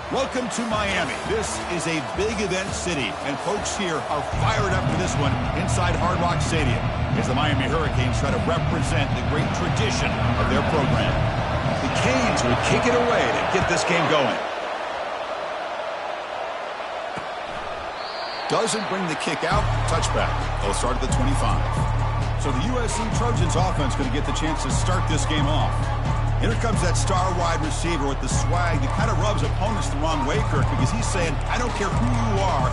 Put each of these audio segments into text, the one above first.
Welcome to Miami. This is a big event city, and folks here are fired up for this one inside Hard Rock Stadium as the Miami Hurricanes try to represent the great tradition of their program. The Canes will kick it away to get this game going. Doesn't bring the kick out. Touchback. They'll start at the 25. So the USC Trojans offense going to get the chance to start this game off. Here comes that star wide receiver with the swag that kind of rubs opponents the wrong way, Kirk, because he's saying, I don't care who you are,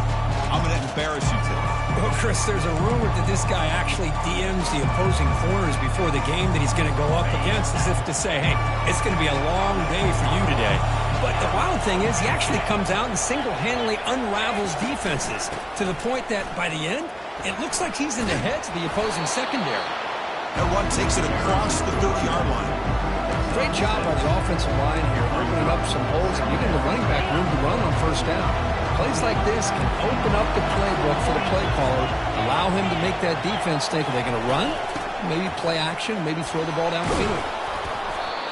I'm going to embarrass you today. Well, Chris, there's a rumor that this guy actually DMs the opposing corners before the game that he's going to go up against, as if to say, hey, it's going to be a long day for you today. But the wild thing is he actually comes out and single-handedly unravels defenses to the point that by the end, it looks like he's in the heads of the opposing secondary. That one takes it across the 30-yard line. Great job by the offensive line here, opening up some holes and giving the running back room to run on first down. Plays like this can open up the playbook for the play caller, allow him to make that defense think, are they going to run? Maybe play action, maybe throw the ball downfield.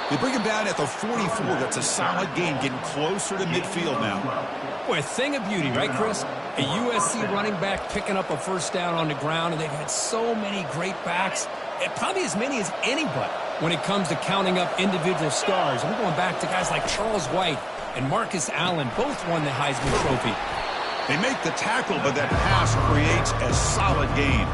They bring him down at the 44. That's a solid gain, getting closer to midfield now. Boy, a thing of beauty, right, Chris? A USC running back picking up a first down on the ground, and they've had so many great backs, and probably as many as anybody when it comes to counting up individual stars. I'm going back to guys like Charles White and Marcus Allen, both won the Heisman Trophy. They make the tackle, but that pass creates a solid gain.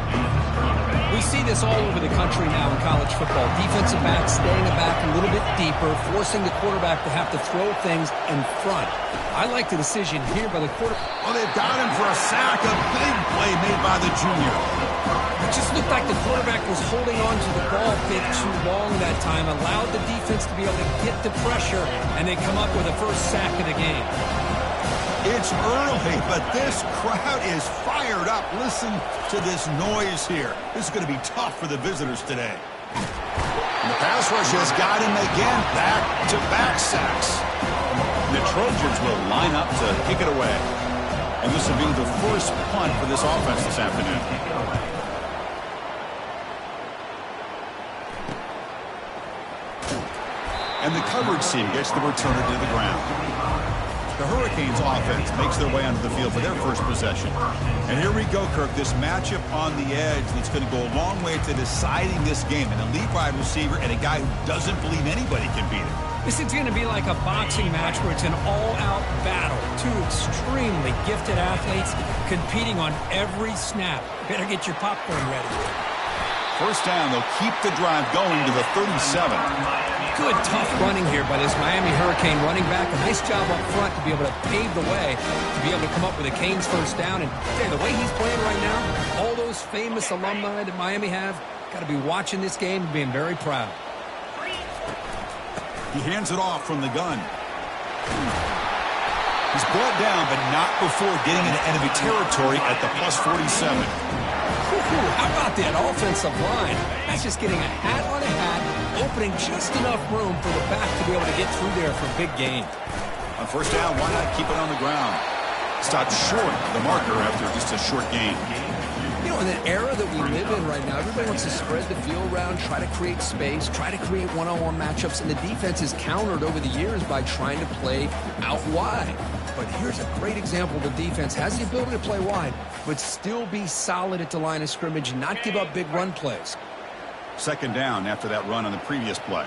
We see this all over the country now in college football. Defensive backs staying back a little bit deeper, forcing the quarterback to have to throw things in front. I like the decision here by the quarterback. Oh, they've got him for a sack. A big play made by the junior. It just looked like the quarterback was holding on to the ball a bit too long that time, allowed the defense to be able to get the pressure, and they come up with the first sack of the game. It's early, but this crowd is fired up. Listen to this noise here. This is going to be tough for the visitors today. And the pass rush has got him again. Back-to-back sacks. The Trojans will line up to kick it away. And this will be the first punt for this offense this afternoon. And the coverage team gets the returner to the ground. The Hurricanes offense makes their way onto the field for their first possession. And here we go, Kirk, this matchup on the edge that's going to go a long way to deciding this game. An elite wide receiver and a guy who doesn't believe anybody can beat him. This is going to be like a boxing match where it's an all-out battle. Two extremely gifted athletes competing on every snap. Better get your popcorn ready. First down, they'll keep the drive going to the 37. Good, tough running here by this Miami Hurricane running back. A nice job up front to be able to pave the way, to be able to come up with a Canes first down. And the way he's playing right now, all those famous alumni that Miami have, got to be watching this game and being very proud. He hands it off from the gun. He's brought down, but not before getting into enemy territory at the plus 47. How about that offensive line? That's just getting a hat on a hat, opening just enough room for the back to be able to get through there for a big gain. On first down, why not keep it on the ground? Stopped short of the marker after just a short gain. You know, in the era that we live in right now, everybody wants to spread the field around, try to create space, try to create one-on-one matchups, and the defense is countered over the years by trying to play out wide. But here's a great example. The defense has the ability to play wide, but still be solid at the line of scrimmage and not give up big run plays. Second down after that run on the previous play.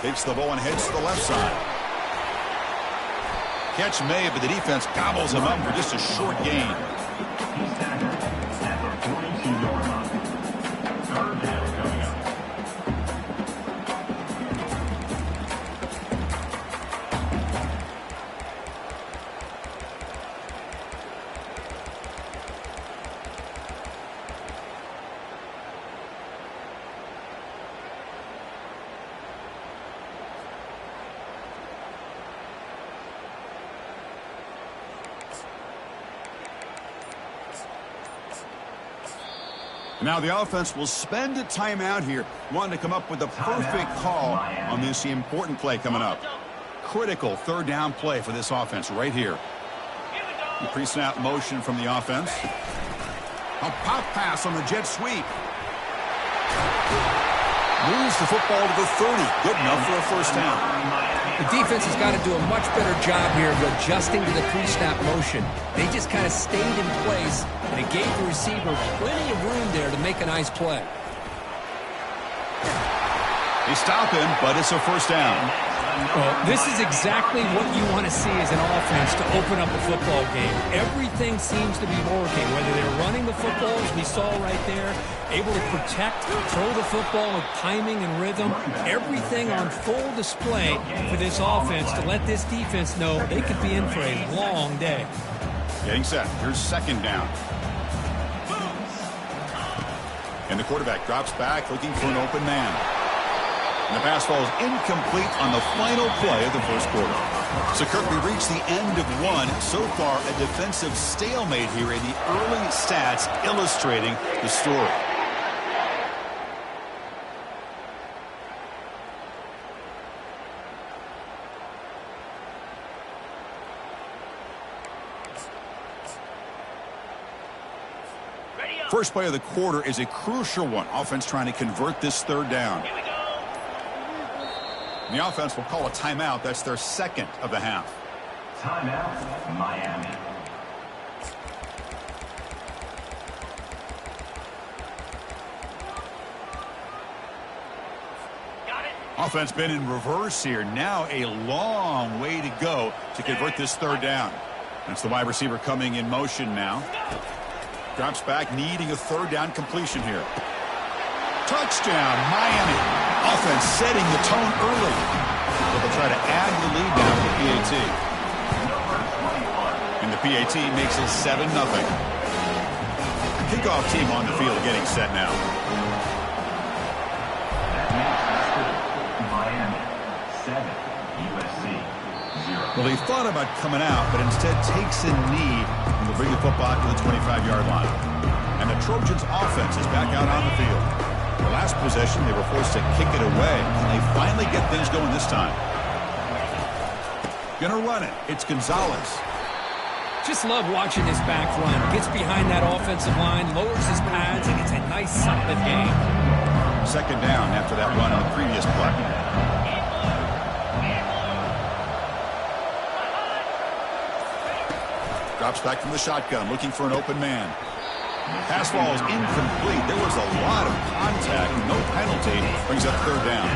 Takes the ball and heads to the left side. Catch made, but the defense gobbles him up for just a short gain. Now the offense will spend a timeout here, wanting to come up with the perfect call on this important play coming up. Critical third down play for this offense right here. The pre-snap motion from the offense. A pop pass on the jet sweep. Moves the football to the 30. Good enough for a first down. The defense has got to do a much better job here of adjusting to the pre-snap motion. They just kind of stayed in place, and it gave the receiver plenty of room there to make a nice play. They stop him, but it's a first down. Well, this is exactly what you want to see as an offense to open up a football game. Everything seems to be working, whether they're running the football, as we saw right there, able to protect, throw the football with timing and rhythm. Everything on full display for this offense to let this defense know they could be in for a long day. Getting set. Here's second down. And the quarterback drops back looking for an open man. And the pass falls incomplete on the final play of the first quarter. So, Kirk, we reached the end of one. So far, a defensive stalemate here, and the early stats illustrating the story. First play of the quarter is a crucial one. Offense trying to convert this third down. And the offense will call a timeout. That's their second of the half. Timeout, Miami. Got it. Offense been in reverse here. Now a long way to go to convert this third down. That's the wide receiver coming in motion now. Drops back, needing a third down completion here. Touchdown, Miami. Offense setting the tone early. But they'll try to add the lead down to the PAT. And the PAT makes it 7-0. Kickoff team on the field getting set now. Miami 7, USC 0. Well, he thought about coming out, but instead takes a knee and will bring the football to the 25-yard line. And the Trojans' offense is back out on the field. The last possession, they were forced to kick it away, and they finally get things going this time. Gonna run it. It's Gonzalez. Just love watching this back run. Gets behind that offensive line, lowers his pads, and it's a nice, solid game. Second down after that run on the previous play. Drops back from the shotgun, looking for an open man. Pass ball is incomplete. There was a lot of contact. No penalty. Brings up third down.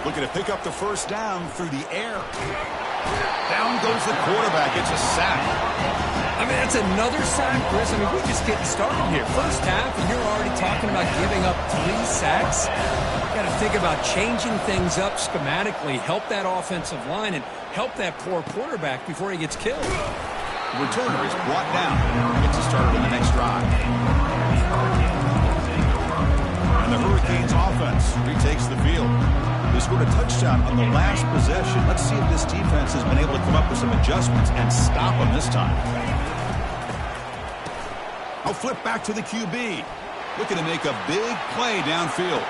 Looking to pick up the first down through the air. Down goes the quarterback. It's a sack. I mean, that's another sack, Chris. I mean, we're just getting started here. First half, and you're already talking about giving up 3 sacks. You got to think about changing things up schematically, help that offensive line, and help that poor quarterback before he gets killed. The returner is brought down. Gets us started in the next drive. And the Hurricanes offense retakes the field. They scored a touchdown on the last possession. Let's see if this defense has been able to come up with some adjustments and stop them this time. I'll flip back to the QB. Looking to make a big play downfield.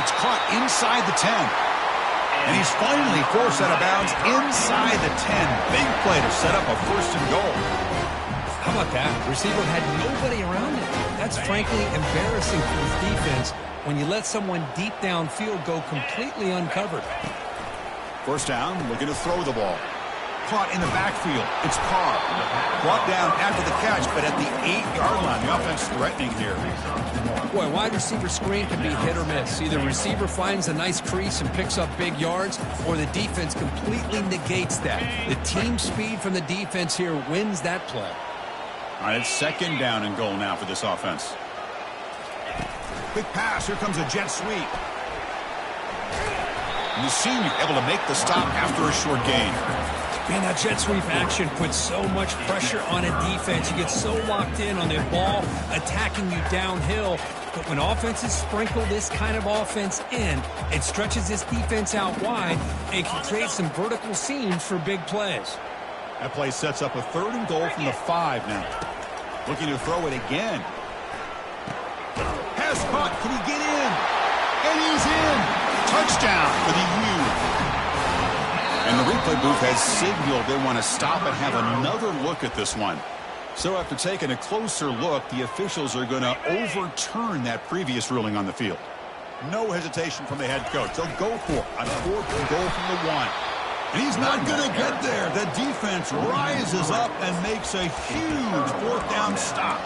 It's caught inside the 10. And he's finally forced out of bounds inside the 10. Big play to set up a first and goal. How about that? Receiver had nobody around him. That's frankly embarrassing for his defense when you let someone deep downfield go completely uncovered. First down, looking to throw the ball. Caught in the backfield. It's Carr. Brought down after the catch, but at the 8-yard line. The offense threatening here. Boy, wide receiver screen can be hit or miss. Either receiver finds a nice crease and picks up big yards, or the defense completely negates that. The team speed from the defense here wins that play. All right, it's second down and goal now for this offense. Quick pass. Here comes a jet sweep. And the senior able to make the stop after a short gain. Man, that jet sweep action puts so much pressure on a defense. You get so locked in on the ball attacking you downhill. But when offenses sprinkle this kind of offense in, it stretches this defense out wide and can create some vertical seams for big plays. That play sets up a third and goal from the 5 now. Looking to throw it again. Pass caught. Can he get in? And he's in. Touchdown for the U. And the replay booth has signaled they want to stop and have another look at this one. So after taking a closer look, the officials are going to overturn that previous ruling on the field. No hesitation from the head coach. They'll go for it on 4th and goal from the 1. And he's not going to get there. The defense rises up and makes a huge 4th down stop.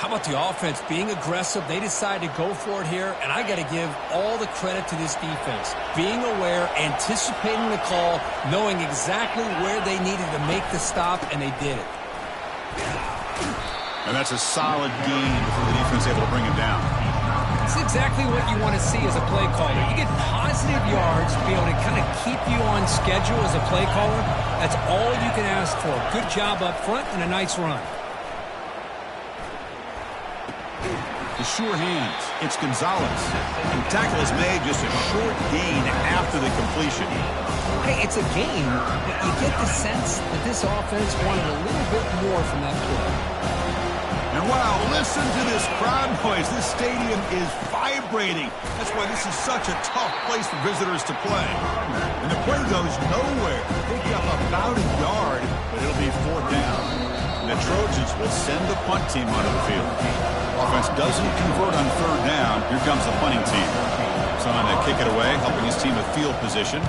How about the offense being aggressive? They decide to go for it here, and I got to give all the credit to this defense. Being aware, anticipating the call, knowing exactly where they needed to make the stop, and they did it. And that's a solid gain before the defense able to bring him down. It's exactly what you want to see as a play caller. You get positive yards to be able to kind of keep you on schedule as a play caller. That's all you can ask for. Good job up front and a nice run. The sure hands. It's Gonzalez. And tackle is made, just a short gain after the completion. Hey, it's a game, but you get the sense that this offense wanted a little bit more from that play. And wow, listen to this crowd noise. This stadium is vibrating. That's why this is such a tough place for visitors to play. And the play goes nowhere. Pick up about a yard, but it'll be 4th down. And the Trojans will send the punt team onto the field. Offense doesn't convert on 3rd down. Here comes the punting team. So on to kick it away, helping his team with field position.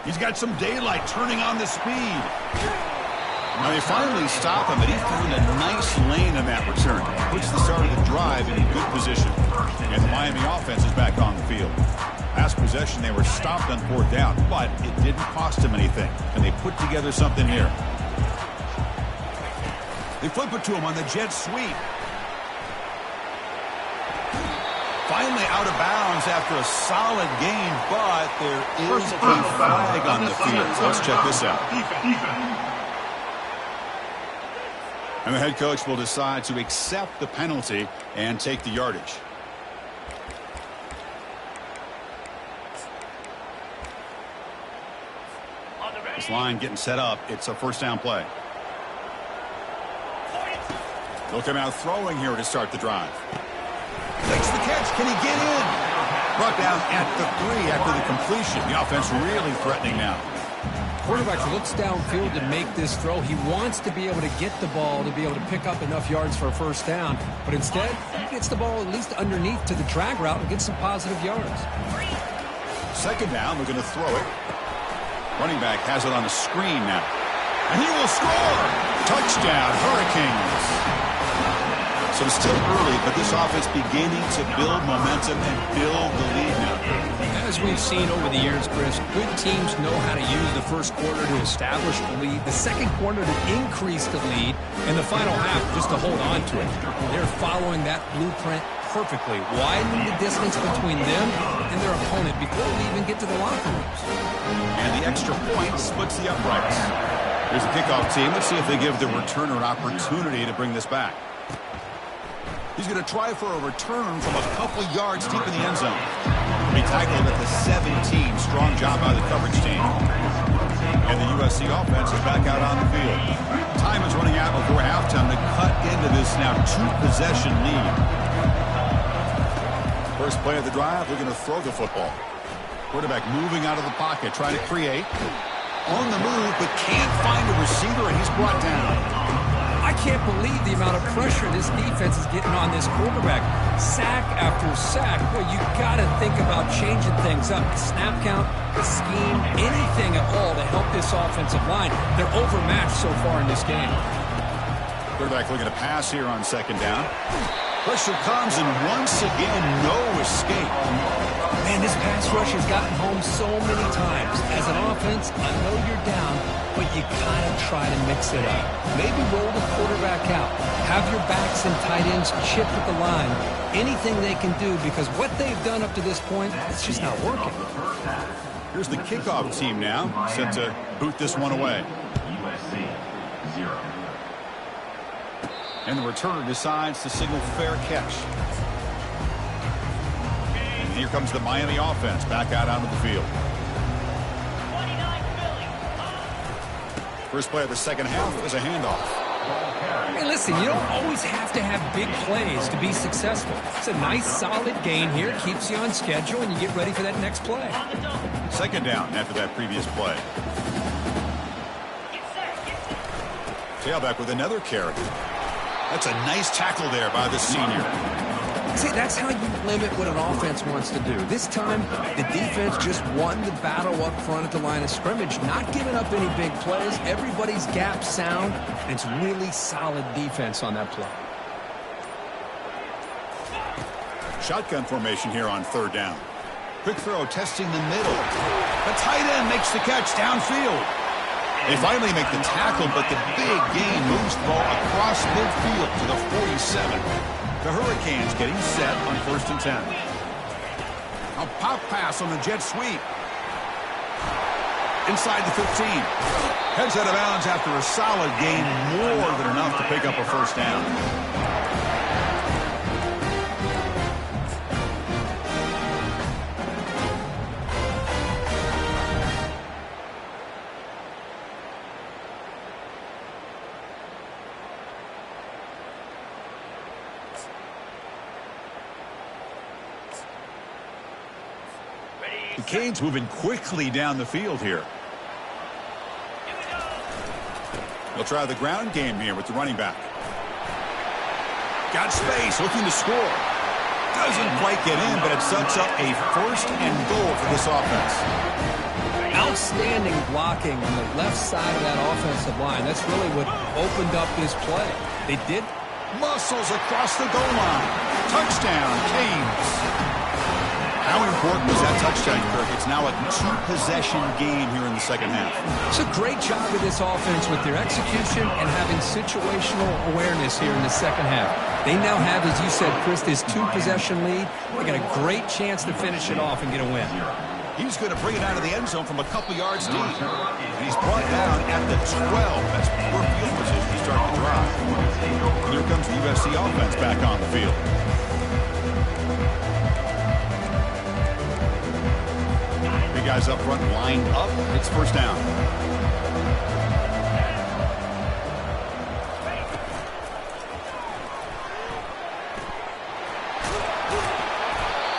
He's got some daylight turning on the speed. Now they finally stop him, but he found a nice lane in that return. Puts the start of the drive in good position. And the Miami offense is back on the field. Last possession, they were stopped on 4th down, but it didn't cost them anything. And they put together something here. They flip it to him on the jet sweep. Finally out of bounds after a solid gain, but there is a flag on the field. So let's check this out. And the head coach will decide to accept the penalty and take the yardage. This line getting set up. It's a 1st down play. They'll come out throwing here to start the drive. Makes the catch. Can he get in? Brought down at the 3 after the completion. The offense really threatening now. Quarterback looks downfield to make this throw. He wants to be able to get the ball to be able to pick up enough yards for a 1st down. But instead, he gets the ball at least underneath to the drag route and gets some positive yards. 2nd down. They're going to throw it. Running back has it on the screen now. And he will score. Touchdown, Hurricanes. So it's still early, but this offense beginning to build momentum and build the lead now. As we've seen over the years, Chris, good teams know how to use the 1st quarter to establish the lead, the 2nd quarter to increase the lead, and the final half just to hold on to it. They're following that blueprint perfectly, widening the distance between them and their opponent before we even get to the locker rooms. And the extra point splits the uprights. Here's the kickoff team. Let's see if they give the returner an opportunity to bring this back. He's going to try for a return from a couple yards deep in the end zone. He tackled at the 17. Strong job by the coverage team. And the USC offense is back out on the field. Time is running out before halftime to cut into this now 2-possession lead. First play of the drive, we're going to throw the football. Quarterback moving out of the pocket, trying to create. On the move, but can't find a receiver, and he's brought down. I can't believe the amount of pressure this defense is getting on this quarterback. Sack after sack. Boy, you got to think about changing things up. The snap count, the scheme, anything at all to help this offensive line. They're overmatched so far in this game. Quarterback looking to pass here on 2nd down. Pressure comes, and once again, no escape. Man, this pass rush has gotten home so many times. As an offense, I know you're down, but you kind of try to mix it up. Maybe roll the quarterback out. Have your backs and tight ends chip at the line. Anything they can do, because what they've done up to this point, it's just not working. Here's the kickoff team now, set to boot this one away. USC 0. And the returner decides to signal fair catch. And here comes the Miami offense back out onto the field. First play of the 2nd half is a handoff. Hey, listen, you don't always have to have big plays to be successful. It's a nice, solid gain here. Keeps you on schedule, and you get ready for that next play. Second down after that previous play. Tailback with another carry. That's a nice tackle there by the senior. See, that's how you limit what an offense wants to do. This time, the defense just won the battle up front at the line of scrimmage, not giving up any big plays. Everybody's gap sound, and it's really solid defense on that play. Shotgun formation here on third down. Quick throw testing the middle. The tight end makes the catch downfield. They finally make the tackle, but the big gain moves the ball across midfield to the 47. The Hurricanes getting set on 1st and 10. A pop pass on the jet sweep. Inside the 15. Heads out of bounds after a solid gain, more than enough to pick up a first down. The Canes moving quickly down the field here. They'll try the ground game here with the running back. Got space, looking to score. Doesn't quite get in, but it sets up a 1st and goal for this offense. Outstanding blocking on the left side of that offensive line. That's really what opened up this play. They did. Muscles across the goal line. Touchdown, Canes. How important was that touchdown, Kirk? It's now a 2-possession game here in the second half. It's a great job of this offense with their execution and having situational awareness here in the second half. They now have, as you said, Chris, this 2-possession lead. They got a great chance to finish it off and get a win. He's going to bring it out of the end zone from a couple yards deep. And he's brought down at the 12. That's poor field position to start the drive. Here comes the USC offense back on the field. Guys up front lined up. It's first down.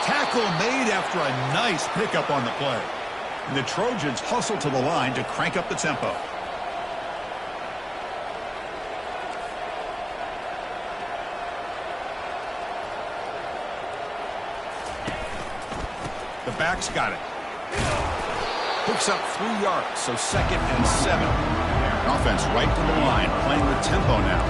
Tackle made after a nice pickup on the play. And the Trojans hustle to the line to crank up the tempo. The back's got it. Picks up 3 yards, so 2nd and 7. Offense right to the line, playing with tempo now.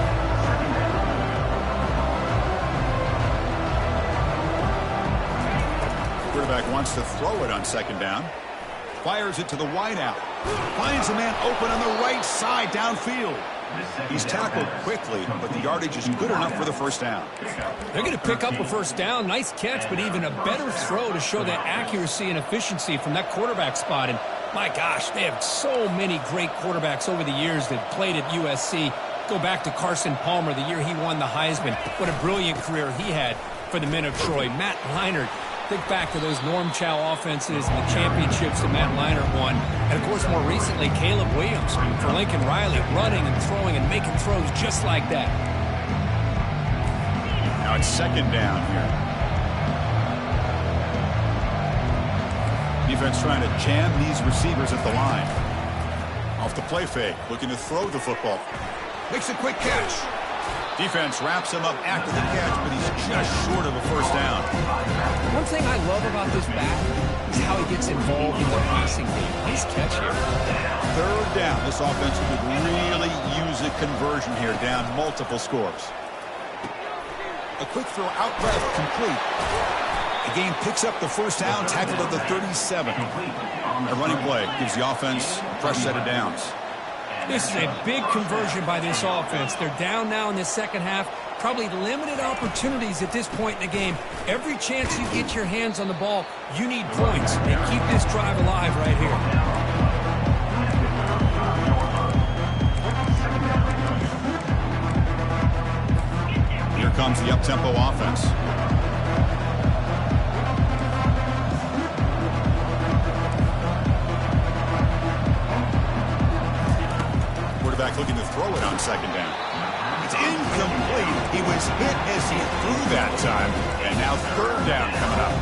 Quarterback wants to throw it on 2nd down. Fires it to the wideout. Finds a man open on the right side downfield. He's tackled quickly, but the yardage is good enough for the first down. They're going to pick up a first down. Nice catch, but even a better throw to show that accuracy and efficiency from that quarterback spot. And my gosh, they have so many great quarterbacks over the years that played at USC. Go back to Carson Palmer, the year he won the Heisman. What a brilliant career he had for the men of Troy. Matt Leinart. Think back to those Norm Chow offenses and the championships that Matt Leinart won. And, of course, more recently, Caleb Williams for Lincoln Riley, running and throwing and making throws just like that. Now it's 2nd down here. Defense trying to jam these receivers at the line. Off the play fake, looking to throw the football. Makes a quick catch. Defense wraps him up after the catch, but he's just short of a first down. One thing I love about this back is how he gets involved in the passing game. Nice catch here. 3rd down. This offense could really use a conversion here, down multiple scores. A quick throw out left, complete. The game picks up the first down, tackled at the 37. A running play gives the offense a fresh set of downs. This is a big conversion by this offense. They're down now in the second half. Probably limited opportunities at this point in the game. Every chance you get your hands on the ball, you need points. And keep this drive alive right here. Here comes the up-tempo offense. Quarterback looking to throw it on 2nd down. incomplete. He was hit as he threw that time. And now third down coming up.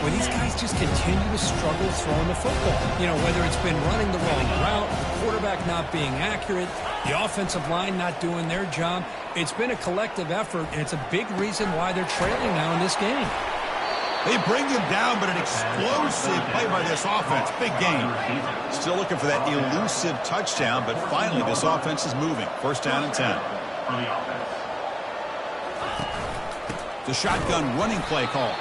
Well, these guys just continue to struggle throwing the football. You know, whether it's been running the wrong route, the quarterback not being accurate, the offensive line not doing their job. It's been a collective effort, and it's a big reason why they're trailing now in this game. They bring him down, but an explosive play by this offense. Big game. Still looking for that elusive touchdown, but finally this offense is moving. First down and 10. The shotgun running play call.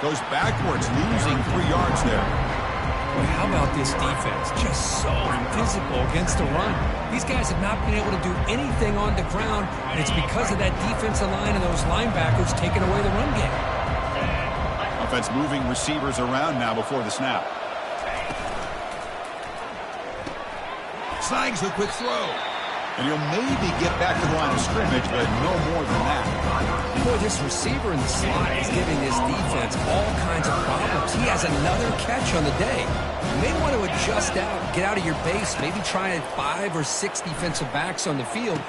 Goes backwards, losing 3 yards there. Well, how about this defense? Just so physical against the run. These guys have not been able to do anything on the ground, and it's because of that defensive line and those linebackers taking away the run game. Offense moving receivers around now before the snap. Snags the quick throw. And he'll maybe get back to the line of scrimmage, but no more than that. Boy, this receiver in the slot is giving this defense all kinds of problems. He has another catch on the day. You may want to adjust out, get out of your base, maybe try 5 or 6 defensive backs on the field.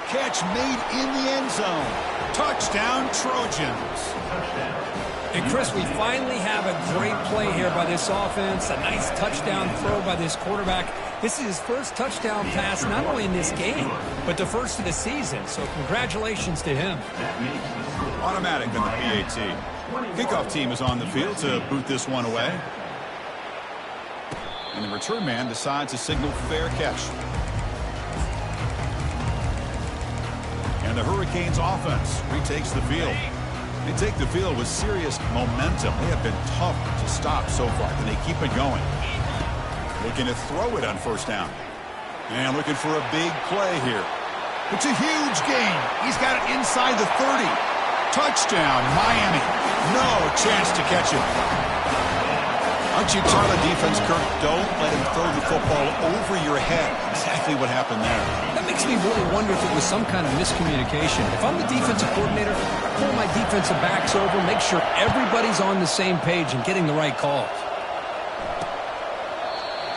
Catch made in the end zone. Touchdown, Trojans. And Chris, we finally have a great play here by this offense. A nice touchdown throw by this quarterback. This is his first touchdown pass, not only in this game, but the first of the season. So congratulations to him. Automatic on the PAT. Kickoff team is on the field to boot this one away. And the return man decides to signal fair catch. And the Hurricanes offense retakes the field. They take the field with serious momentum. They have been tough to stop so far, and they keep it going. Looking to throw it on first down. And looking for a big play here. It's a huge gain. He's got it inside the 30. Touchdown, Miami. No chance to catch it. Aren't you tired of defense, Kirk? Don't let him throw the football over your head. Exactly what happened there. That makes me really wonder if it was some kind of miscommunication. If I'm the defensive coordinator, I pull my defensive backs over, make sure everybody's on the same page and getting the right calls.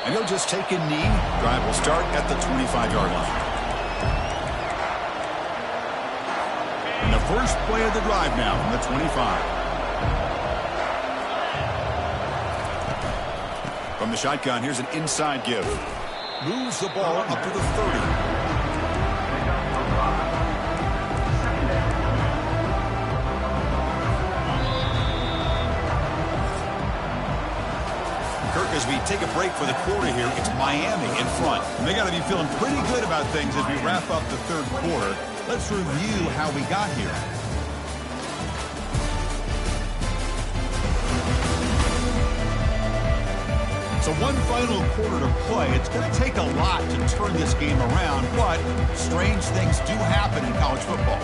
And he'll just take a knee. Drive will start at the 25-yard line. And the first play of the drive now from the 25. From the shotgun, here's an inside give. Moves the ball up to the 30. Kirk, as we take a break for the quarter here, it's Miami in front. And they got to be feeling pretty good about things as we wrap up the third quarter. Let's review how we got here. So one final quarter to play. It's going to take a lot to turn this game around, but strange things do happen in college football.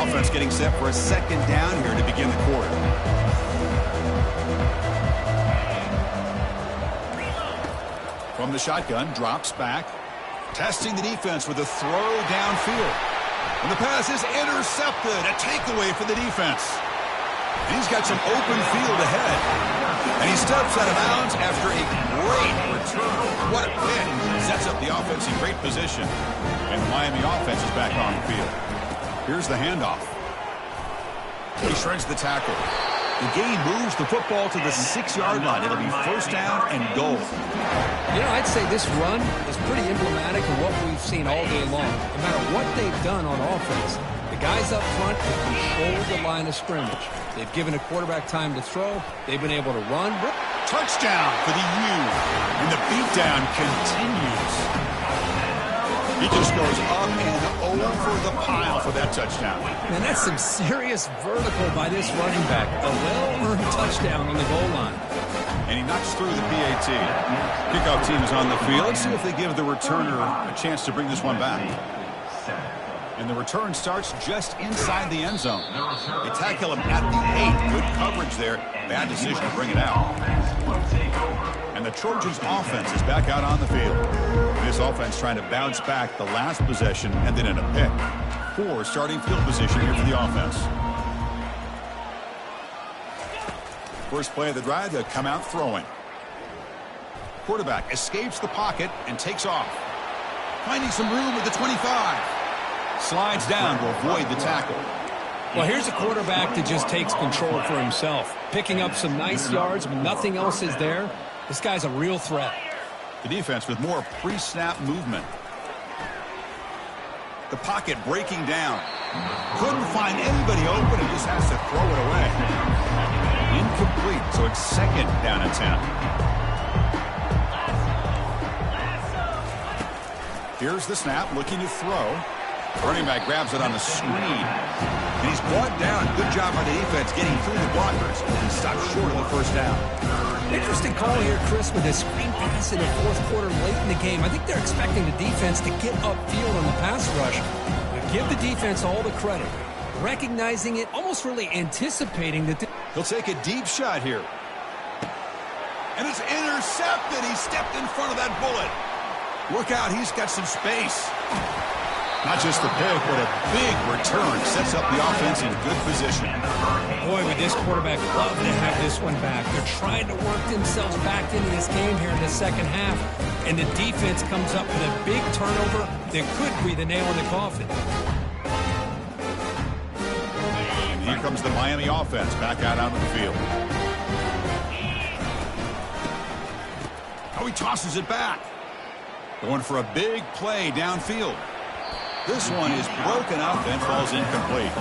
Offense getting set for a second down here to begin the quarter. From the shotgun, drops back. Testing the defense with a throw downfield. And the pass is intercepted. A takeaway for the defense. And he's got some open field ahead. And he steps out of bounds after a great return. What a pick. Sets up the offense in great position. And the Miami offense is back on the field. Here's the handoff. He shreds the tackle. The game moves the football to the 6-yard line. It'll be first down and goal. You know, I'd say this run is pretty emblematic of what we've seen all day long. No matter what they've done on offense, the guys up front have controlled the line of scrimmage. They've given a quarterback time to throw. They've been able to run. Touchdown for the U. And the beatdown continues. He just goes up and over the pile for that touchdown. Man, that's some serious vertical by this running back. A well-earned touchdown on the goal line. And he knocks through the PAT. Kickoff team is on the field. Let's see if they give the returner a chance to bring this one back. And the return starts just inside the end zone. They tackle him at the 8. Good coverage there. Bad decision to bring it out. And the Trojans offense is back out on the field. This offense trying to bounce back the last possession and then in a pick. Poor starting field position here for the offense. First play of the drive, they'll come out throwing. Quarterback escapes the pocket and takes off. Finding some room at the 25. Slides down to avoid the tackle. Well, here's a quarterback that just takes control for himself. Picking up some nice yards when nothing else is there. This guy's a real threat. The defense with more pre-snap movement. The pocket breaking down. Couldn't find anybody open. He just has to throw it away. Incomplete, so it's second down and 10. Here's the snap, looking to throw. Running back grabs it on the screen. And he's brought down. Good job by the defense getting through the blockers and stopped short of the first down. Interesting call here, Chris, with a screen pass in the fourth quarter late in the game. I think they're expecting the defense to get upfield on the pass rush. But give the defense all the credit. Recognizing it, almost really anticipating that. He'll take a deep shot here. And it's intercepted. He stepped in front of that bullet. Look out, he's got some space. Not just the pick, but a big return. Sets up the offense in good position. Boy, would this quarterback love to have this one back. They're trying to work themselves back into this game here in the second half. And the defense comes up with a big turnover that could be the nail in the coffin. And here comes the Miami offense back out onto the field. Oh, he tosses it back. Going for a big play downfield. This one is broken up and falls incomplete.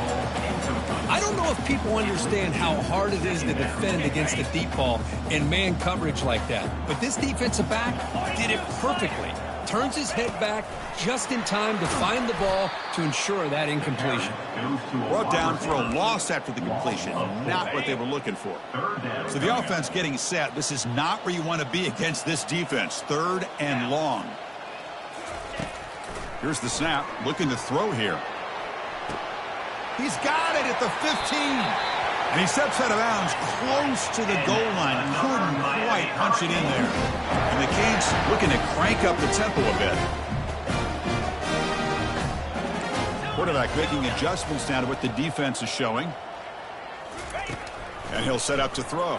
I don't know if people understand how hard it is to defend against a deep ball in man coverage like that. But this defensive back did it perfectly. Turns his head back just in time to find the ball to ensure that incompletion. Brought down for a loss after the completion. Not what they were looking for. So the offense getting set. This is not where you want to be against this defense. Third and long. Here's the snap. Looking to throw here. He's got it at the 15. And he steps out of bounds close to the goal line. Couldn't quite punch it in there. And the Canes looking to crank up the tempo a bit. Quarterback making adjustments now to what the defense is showing. And he'll set up to throw.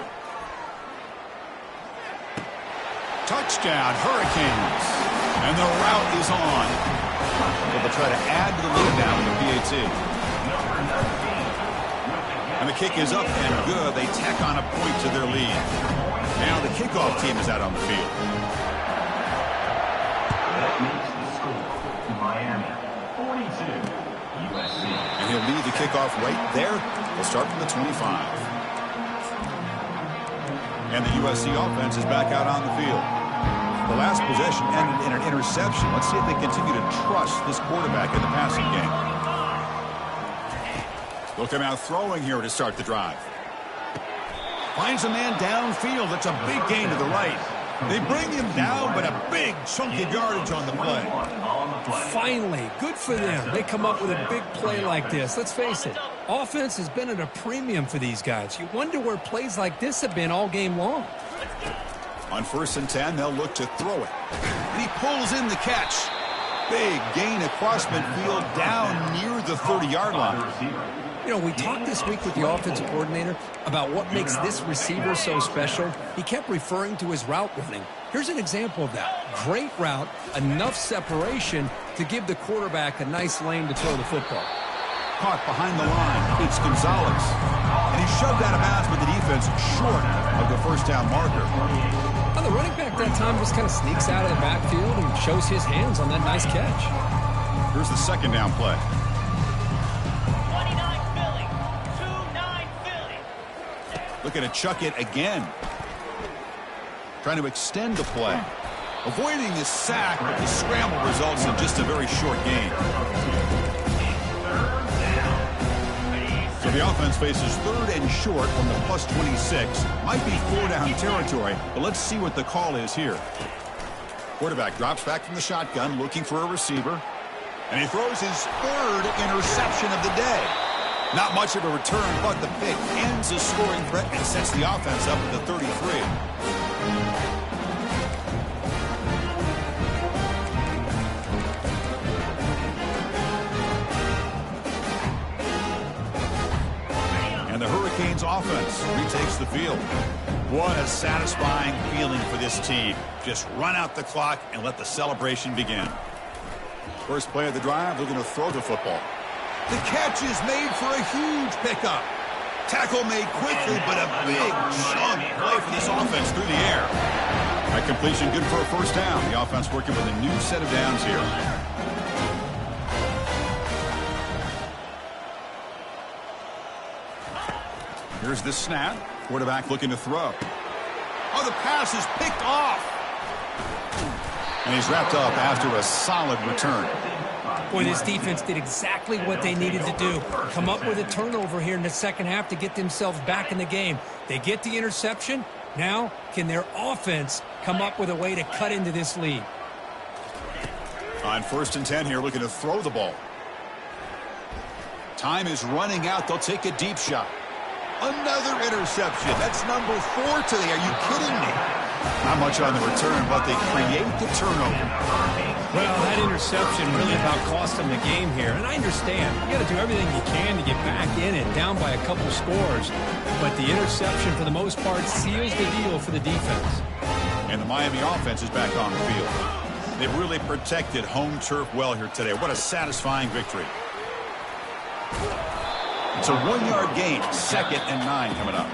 Touchdown, Hurricanes. And the route is on. They'll try to add to the lead now with the PAT. And the kick is up and good. They tack on a point to their lead. Now the kickoff team is out on the field. That makes the score Miami 42, USC. And he'll lead the kickoff right there. They'll start from the 25. And the USC offense is back out on the field. The last possession ended in an interception. Let's see if they continue to trust this quarterback in the passing game. They'll come out throwing here to start the drive. Finds a man downfield. That's a big gain to the right. They bring him down, but a big chunk of yardage on the play. Finally, good for them. They come up with a big play like this. Let's face it, offense has been at a premium for these guys. You wonder where plays like this have been all game long. On 1st and 10, they'll look to throw it. And he pulls in the catch. Big gain across midfield down near the 30-yard line. You know, we talked this week with the offensive coordinator about what makes this receiver so special. He kept referring to his route running. Here's an example of that. Great route, enough separation to give the quarterback a nice lane to throw the football. Caught behind the line. It's Gonzalez. And he shoved out of bounds with the defense short of the first down marker. Well, the running back that time just kind of sneaks out of the backfield and shows his hands on that nice catch. Here's the second down play. 29 Philly. 2-9 Philly. Looking to chuck it again. Trying to extend the play. Avoiding the sack, but the scramble results in just a very short gain. So the offense faces third and short from the plus 26. Might be 4-down territory, but let's see what the call is here. Quarterback drops back from the shotgun, looking for a receiver. And he throws his third interception of the day. Not much of a return, but the pick ends a scoring threat and sets the offense up at the 33. And the Hurricanes offense retakes the field. What a satisfying feeling for this team. Just run out the clock and let the celebration begin. First play of the drive, they're going to throw the football. The catch is made for a huge pickup. Tackle made quickly, but a big chunk play for this offense through the air. That completion good for a first down. The offense working with a new set of downs here. Here's the snap. Quarterback looking to throw. Oh, the pass is picked off. And he's wrapped up after a solid return. Boy, this defense did exactly what they needed to do. Come up with a turnover here in the second half to get themselves back in the game. They get the interception. Now, can their offense come up with a way to cut into this lead? On 1st and 10 here, looking to throw the ball. Time is running out. They'll take a deep shot. Another interception. That's number 4 today. Are you kidding me? Not much on the return, but they create the turnover. Well, that interception really about cost them the game here. And I understand. You got to do everything you can to get back in it, down by a couple scores. But the interception, for the most part, seals the deal for the defense. And the Miami offense is back on the field. They've really protected home turf well here today. What a satisfying victory. It's a 1-yard gain, 2nd and 9 coming up.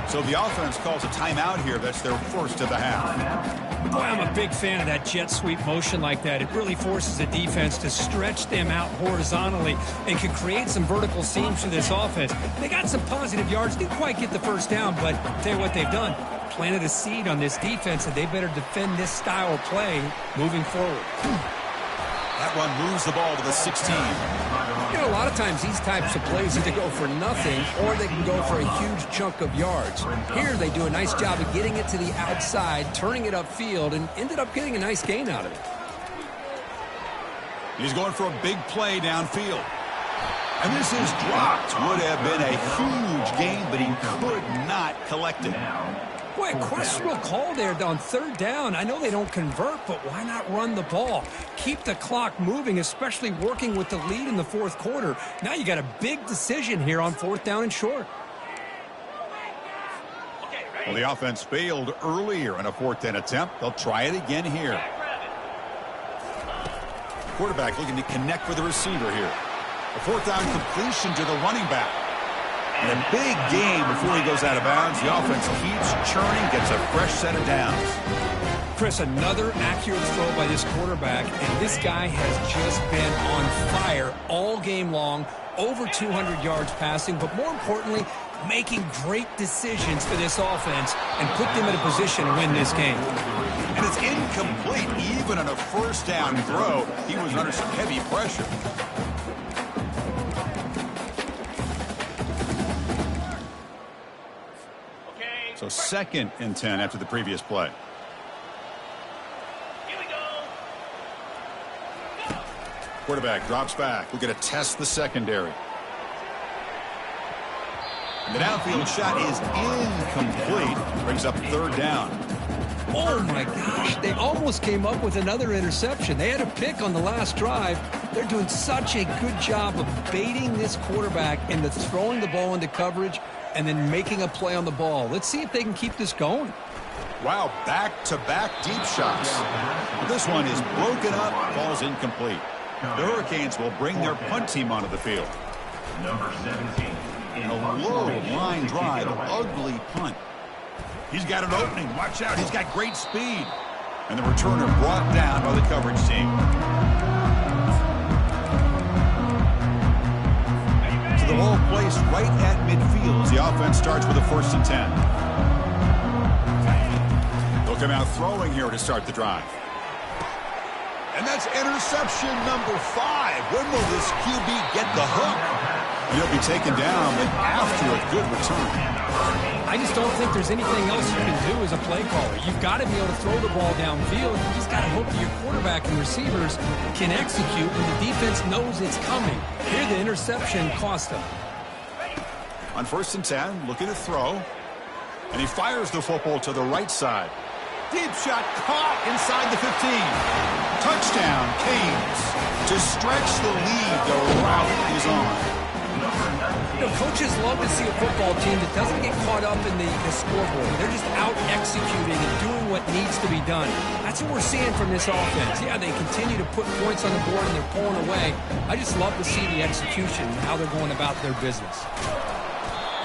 So the offense calls a timeout here. That's their first of the half. Boy, I'm a big fan of that jet sweep motion like that. It really forces the defense to stretch them out horizontally and can create some vertical seams for this offense. They got some positive yards. Didn't quite get the first down, but I'll tell you what they've done. Planted a seed on this defense, and they better defend this style of play moving forward. That one moves the ball to the 16. You know, a lot of times these types of plays either go for nothing or they can go for a huge chunk of yards. Here they do a nice job of getting it to the outside, turning it upfield, and ended up getting a nice gain out of it. He's going for a big play downfield. And this is dropped. Would have been a huge gain, but he could not collect it. Boy, a questionable call there on 3rd down. I know they don't convert, but why not run the ball? Keep the clock moving, especially working with the lead in the 4th quarter. Now you got a big decision here on 4th down and short. Well, the offense failed earlier in a 4th down attempt. They'll try it again here. Quarterback looking to connect with the receiver here. A 4th down completion to the running back. And a big game before he goes out of bounds. The offense keeps churning, gets a fresh set of downs. Chris, another accurate throw by this quarterback, and this guy has just been on fire all game long, over 200 yards passing, but more importantly, making great decisions for this offense and put them in a position to win this game. And it's incomplete. Even on a 1st down throw, he was under some heavy pressure. So 2nd and 10 after the previous play. Here we go. Quarterback drops back. We're going to test the secondary. And the downfield shot is incomplete. Brings up 3rd down. Oh, my gosh. They almost came up with another interception. They had a pick on the last drive. They're doing such a good job of baiting this quarterback into throwing the ball into coverage and then making a play on the ball. Let's see if they can keep this going. Wow, back-to-back deep shots. This one is broken up, falls incomplete. The Hurricanes will bring their punt team onto the field. Number 17. And a low line drive, ugly punt. He's got an opening. Watch out, he's got great speed. And the returner brought down by the coverage team. The ball placed right at midfield as the offense starts with a 1st and 10. They'll come out throwing here to start the drive. And that's interception number 5. When will this QB get the hook? He'll be taken down, but after a good return. I just don't think there's anything else you can do as a play caller. You've got to be able to throw the ball downfield. You just got to hope that your quarterback and receivers can execute when the defense knows it's coming. Here, the interception cost them. On 1st and 10, looking to throw. And he fires the football to the right side. Deep shot caught inside the 15. Touchdown, Canes. To stretch the lead, the route is on. You know, coaches love to see a football team that doesn't get caught up in the scoreboard. They're just out executing and doing what needs to be done. That's what we're seeing from this offense. Yeah, they continue to put points on the board and they're pulling away. I just love to see the execution and how they're going about their business.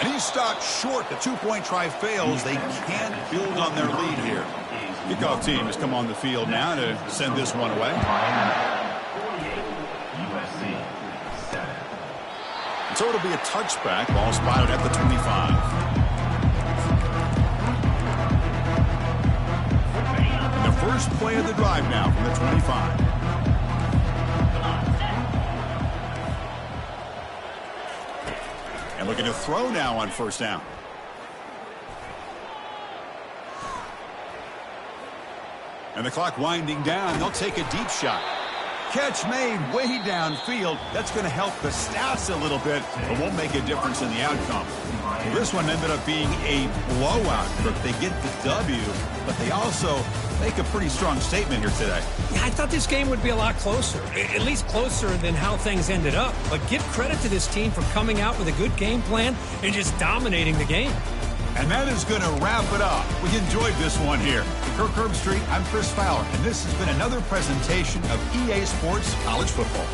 And he's stopped short. The two-point try fails. They can't build on their lead here. Kickoff team has come on the field now to send this one away. 48, USC 7. So it'll be a touchback. Ball spotted at the 25. And the first play of the drive now from the 25. And looking to throw now on first down. And the clock winding down. They'll take a deep shot. Catch made way downfield. That's going to help the stats a little bit, but won't make a difference in the outcome. Well, this one ended up being a blowout. They get the W, but they also make a pretty strong statement here today. Yeah, I thought this game would be a lot closer, at least closer than how things ended up. But give credit to this team for coming out with a good game plan and just dominating the game. And that is going to wrap it up. We enjoyed this one here. In Kirk Herbstreit, I'm Chris Fowler, and this has been another presentation of EA Sports College Football.